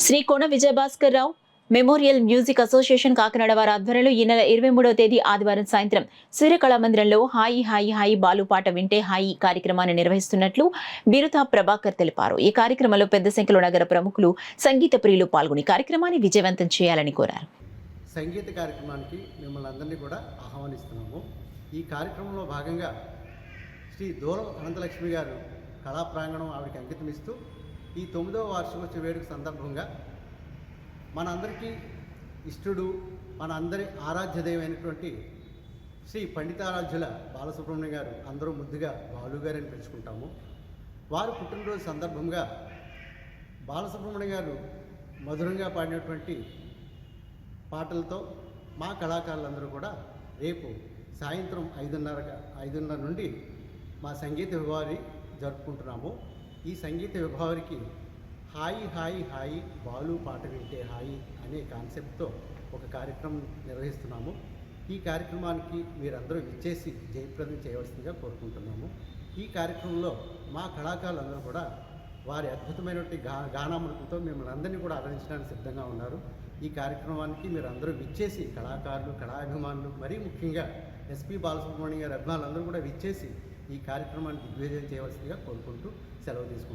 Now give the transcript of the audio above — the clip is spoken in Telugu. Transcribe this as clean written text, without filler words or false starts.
శ్రీ కోన విజయభాస్కర్ రావు మెమోరియల్ మ్యూజిక్ అసోసియేషన్ కాకినాడ వారి ఆధ్వర్యంలో ఈ నెల 23వ తేదీ ఆదివారం సాయంత్రం సూర్యకళా మందిరంలో హాయి హాయి హాయి బాలుపాట వింటే హాయి కార్యక్రమాన్ని నిర్వహిస్తున్నట్లు బిరుతా ప్రభాకర్ తెలిపారు. ఈ కార్యక్రమంలో పెద్ద సంఖ్యలో నగర ప్రముఖులు, సంగీత ప్రియులు పాల్గొని కార్యక్రమాన్ని విజయవంతం చేయాలని కోరారు. సంగీత కార్యక్రమానికి మిమ్మల్ని అందరినీ కూడా ఆహ్వానిస్తున్నాము. ఈ కార్యక్రమంలో భాగంగా శ్రీ దూరం అనంతలక్ష్మి గారు కళా ప్రాంగణం ఆవిడకి అంకితం ఇస్తూ ఈ 9వ వార్షికోత్సవ వేడుక సందర్భంగా మనందరికీ ఇష్టడు, మన అందరి ఆరాధ్య దైవమైనటువంటి శ్రీ పండితారాధ్యుల బాలసుబ్రహ్మణ్యం గారు అందరూ ముద్దుగా బాలు గారు అని పిలుచుకుంటాము. వారు పుట్టినరోజు సందర్భంగా బాలసుబ్రహ్మణ్యం గారు మధురంగా పాడినటువంటి పాటలతో మా కళాకారులందరూ కూడా రేపు సాయంత్రం 5:30 నుండి మా సంగీత విభావరి జరుపుకుంటున్నాము. ఈ సంగీత విభావరికి హాయి హాయి హాయి బాలు పాట వింటే హాయి అనే కాన్సెప్ట్తో ఒక కార్యక్రమం నిర్వహిస్తున్నాము. ఈ కార్యక్రమానికి మీరందరూ విచ్చేసి జయప్రదం చేయవలసిందిగా కోరుకుంటున్నాము. ఈ కార్యక్రమంలో మా కళాకారులందరూ కూడా వారి అద్భుతమైనటువంటి గానామృతంతో మిమ్మల్ని అందరినీ కూడా ఆదరించడానికి సిద్ధంగా ఉన్నారు. ఈ కార్యక్రమానికి మీరు అందరూ విచ్చేసి కళాకారులు, కళాభిమానులు, మరీ ముఖ్యంగా ఎస్పి బాలసుబ్రహ్మణ్యం గారి అభిమానులందరూ కూడా విచ్చేసి ఈ కార్యక్రమాన్ని దిగ్విజయం చేయవలసిందిగా కోరుకుంటూ సెలవు తీసుకుంటున్నాను.